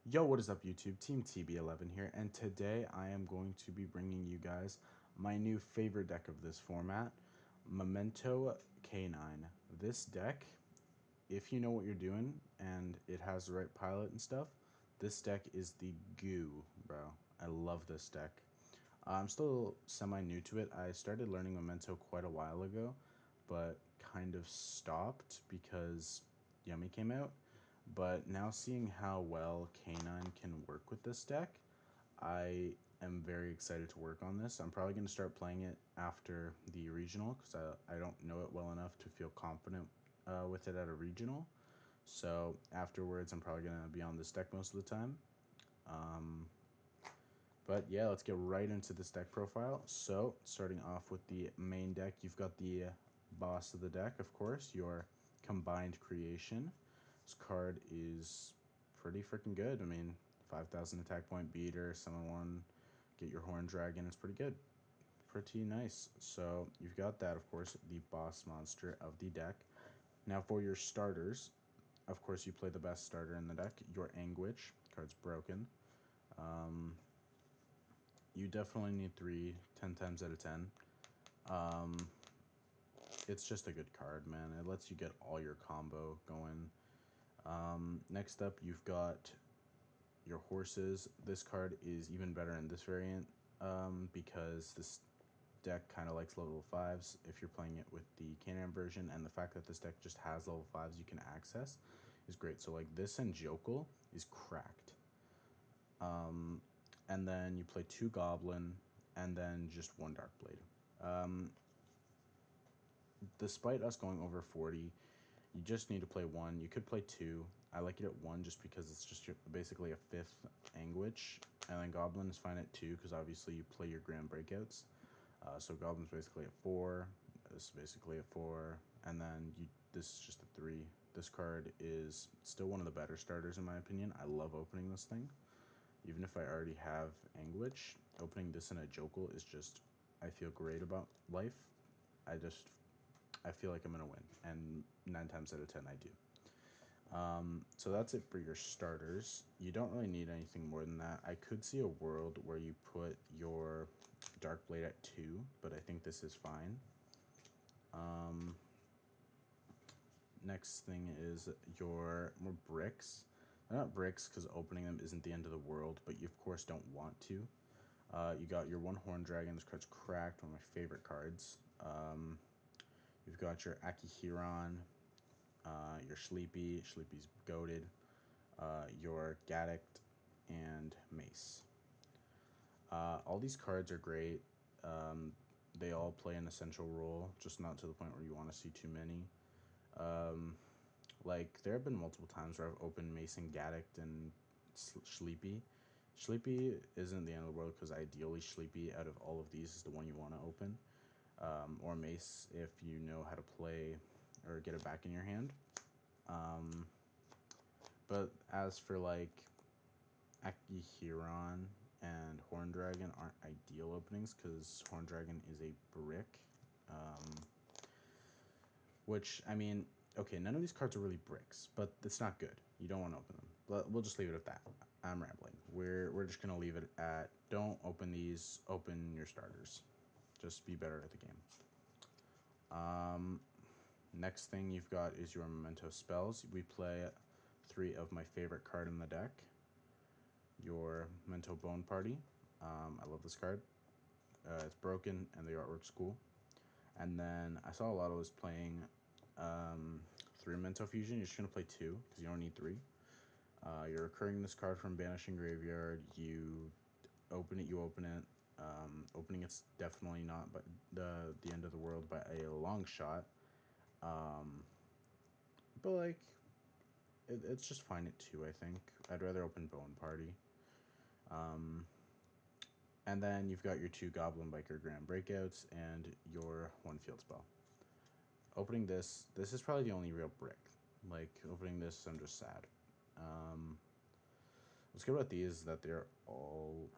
Yo, what is up, YouTube? Team TB11 here, and today I am going to be bringing you guys my new favorite deck of this format, Memento K9. This deck, if you know what you're doing and it has the right pilot and stuff, this deck is the goo, bro. I love this deck. I'm still semi-new to it. I started learning Memento quite a while ago, but kind of stopped because Yummy came out. But now seeing how well K9 can work with this deck, I am very excited to work on this. I'm probably going to start playing it after the regional because I don't know it well enough to feel confident with it at a regional. So afterwards, I'm probably going to be on this deck most of the time. But yeah, let's get right into this deck profile. So starting off with the main deck, you've got the boss of the deck, of course, your combined creation. This card is pretty freaking good. I mean, 5,000 attack point beater, summon one, get your horn dragon. It's pretty good. Pretty nice. So you've got that, of course, the boss monster of the deck. Now for your starters, of course, you play the best starter in the deck, your Anguish. Card's broken. You definitely need 10 times out of 10. It's just a good card, man. It lets you get all your combo going. Next up, you've got your horses. This card is even better in this variant because this deck kind of likes level 5s if you're playing it with the Canaan version, and the fact that this deck just has level 5s you can access is great. So like this and Jokel is cracked. And then you play 2 Goblin, and then just 1 Darkblade. Despite us going over 40, you just need to play 1. You could play 2. I like it at 1 just because it's just basically a 5th Anguish, and then Goblin is fine at 2 because obviously you play your Grand Breakouts. So Goblin's basically at 4. This is basically a 4, and then this is just a 3. This card is still one of the better starters in my opinion. I love opening this thing. Even if I already have Anguish, opening this in a Jokel is just, I feel great about life. I feel like I'm going to win, and 9 times out of 10 I do. So that's it for your starters. You don't really need anything more than that. I could see a world where you put your Darkblade at 2, but I think this is fine. Next thing is your more bricks. They're not bricks because opening them isn't the end of the world, but you of course don't want to. You got your 1 Horn Dragon. This card's cracked, one of my favorite cards. You've got your Akihiron, your Sleepy. Sleepy's goated. Your Gaddict, and Mace. All these cards are great. They all play an essential role, just not to the point where you want to see too many. Like, there have been multiple times where I've opened Mace and Gaddict and Sleepy. Sleepy isn't the end of the world because ideally Sleepy out of all of these is the one you want to open. Or Mace if you know how to play or get it back in your hand. But as for like Akihiron and Horn Dragon aren't ideal openings because Horn Dragon is a brick. Which, I mean, okay, none of these cards are really bricks, but it's not good. You don't want to open them. But we'll just leave it at that. I'm rambling. We're just going to leave it at don't open these, open your starters. Just be better at the game. Next thing you've got is your Memento spells. We play 3 of my favorite card in the deck. Your Memento Bone Party. I love this card. It's broken and the artwork's cool. And then I saw a lot of us playing 3 Memento Fusion. You're just going to play 2 because you don't need 3. You're recurring this card from Banishing Graveyard. You open it, you open it. Opening it's definitely not but the end of the world by a long shot. But like, it's just fine at 2, I think. I'd rather open Bone Party. And then you've got your 2 Goblin Biker Grand Breakouts and your 1 Field Spell. Opening this is probably the only real brick. Like, opening this, I'm just sad. What's good about these is that they're all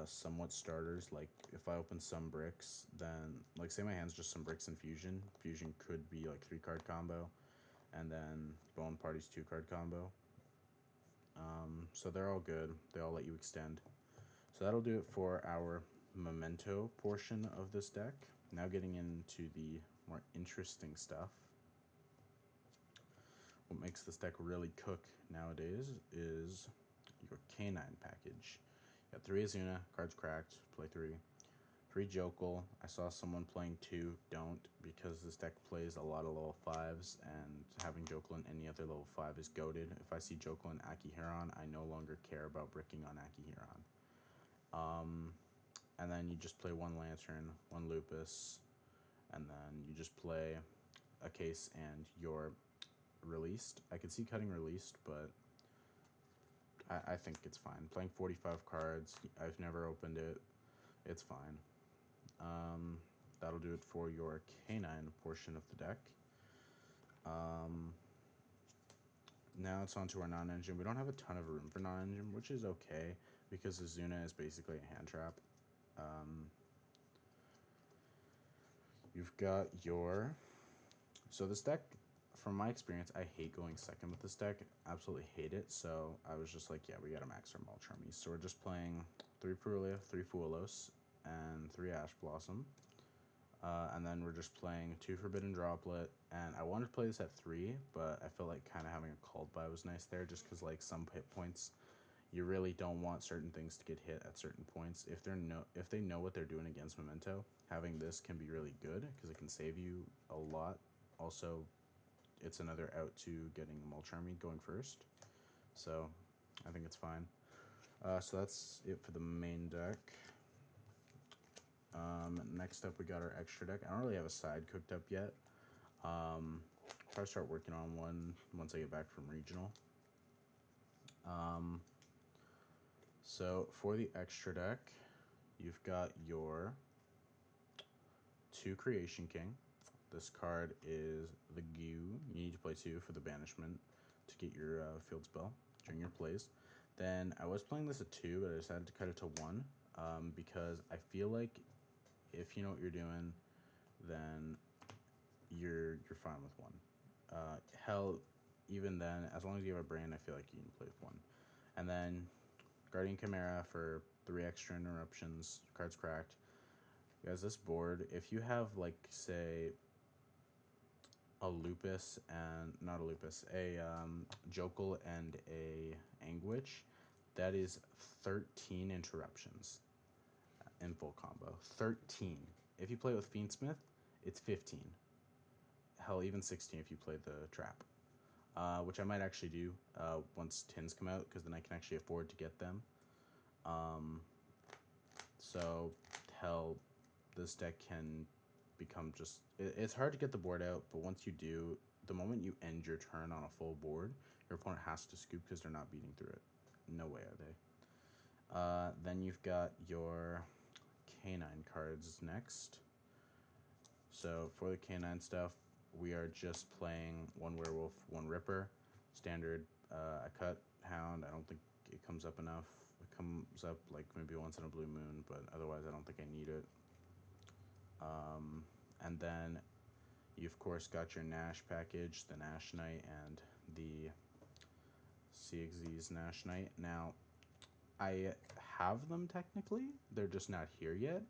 somewhat starters. Like, if I open some bricks, then, like, say my hand's just some bricks and Fusion. Fusion could be, like, 3-card combo. And then Bone Party's 2-card combo. So they're all good. They all let you extend. So that'll do it for our Memento portion of this deck. Now getting into the more interesting stuff. What makes this deck really cook nowadays is your K9 package. You got 3 Azuna, cards cracked, play 3. 3 Jokel. I saw someone playing 2. Don't, because this deck plays a lot of level 5s, and having Jokel in any other level 5 is goated. If I see Jokel in Akihiron, I no longer care about bricking on Akihiron. And then you just play 1 Lantern, 1 Lupus, and then you just play a case and you're released. I could see cutting released, but I think it's fine. Playing 45 cards, I've never opened it. It's fine. That'll do it for your K9 portion of the deck. Now it's on to our non-engine. We don't have a ton of room for non-engine, which is okay, because Azuna is basically a hand trap. You've got your... So this deck, from my experience, I hate going second with this deck. Absolutely hate it. So I was just like, yeah, we gotta max our Mulch Armies. So we're just playing 3 Purlia, 3 Fuelos, and 3 Ash Blossom. And then we're just playing 2 Forbidden Droplet. And I wanted to play this at 3, but I felt like kind of having a Called By was nice there, just because like some hit points, you really don't want certain things to get hit at certain points. If they know what they're doing against Memento, having this can be really good because it can save you a lot. Also, it's another out to getting Mulch Army going first. So I think it's fine. So that's it for the main deck. Next up, we got our extra deck. I don't really have a side cooked up yet. Probably start working on one once I get back from regional. So for the extra deck, you've got your 2 Creation King. This card is the Goo. You need to play 2 for the banishment to get your field spell during your plays. Then I was playing this at 2, but I decided to cut it to 1 because I feel like if you know what you're doing, then you're fine with 1. Hell, even then, as long as you have a brain, I feel like you can play with 1. And then Guardian Chimera for 3 extra interruptions, cards cracked. Guys, this board, if you have, like, say, a Lupus and, not a Lupus, a Jokel and a Anguish, that is 13 interruptions in full combo. 13. If you play with Fiendsmith, it's 15. Hell, even 16 if you play the Trap. Which I might actually do once tins come out, because then I can actually afford to get them. So, hell, this deck can become just... It's hard to get the board out, but once you do, the moment you end your turn on a full board, your opponent has to scoop because they're not beating through it. No way are they. Then you've got your K9 cards next. So for the K9 stuff, we are just playing 1 Werewolf, 1 Ripper, standard. I cut Hound. I don't think it comes up enough. It comes up like maybe once in a blue moon, but otherwise I don't think I need it. And then you of course got your Nash package, the Nash Knight and the CXZ's Nash Knight. Now, I have them technically, they're just not here yet.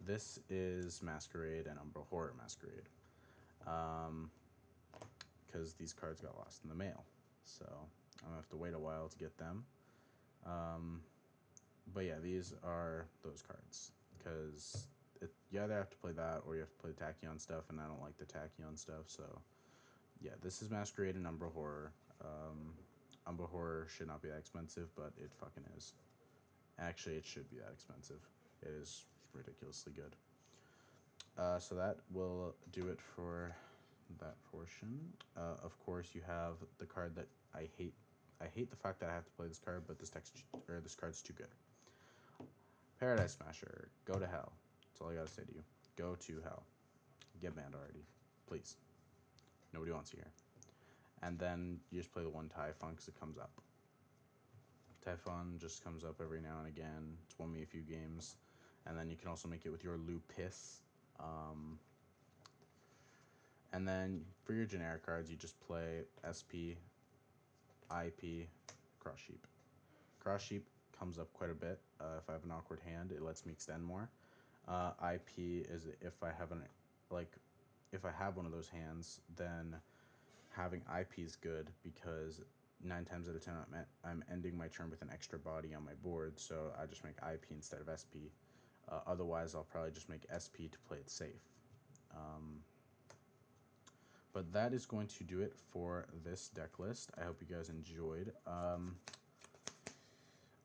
This is Masquerade and Umbral Horror Masquerade. Because these cards got lost in the mail. So I'm going to have to wait a while to get them. But yeah, these are those cards. Because you either have to play that or you have to play the Tachyon stuff, and I don't like the Tachyon stuff. So yeah, this is Masquerade and Umbral Horror. Umbral Horror should not be that expensive, but it fucking is. Actually, it should be that expensive. It is ridiculously good. So that will do it for that portion. Of course, you have the card that I hate. I hate the fact that I have to play this card, but this card's too good. Paradise Smasher, go to hell. That's all I gotta say to you. Go to hell. Get banned already, please. Nobody wants you here. And then you just play the 1 Typhon because it comes up. Typhon just comes up every now and again. It's won me a few games. And then you can also make it with your Lupus. And then for your generic cards, you just play SP, IP, Cross Sheep. Cross sheep comes up quite a bit. If I have an awkward hand, it lets me extend more. IP is if I have if I have one of those hands, then having IP is good because 9 times out of 10 I'm ending my turn with an extra body on my board, so I just make IP instead of SP. Otherwise, I'll probably just make SP to play it safe. But that is going to do it for this deck list. I hope you guys enjoyed.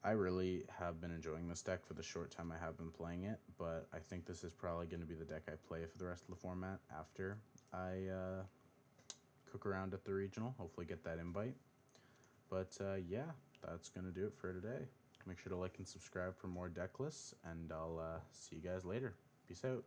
I really have been enjoying this deck for the short time I have been playing it, but I think this is probably going to be the deck I play for the rest of the format after I cook around at the regional, hopefully get that invite. But yeah, that's going to do it for today. Make sure to like and subscribe for more deck lists, and I'll see you guys later. Peace out.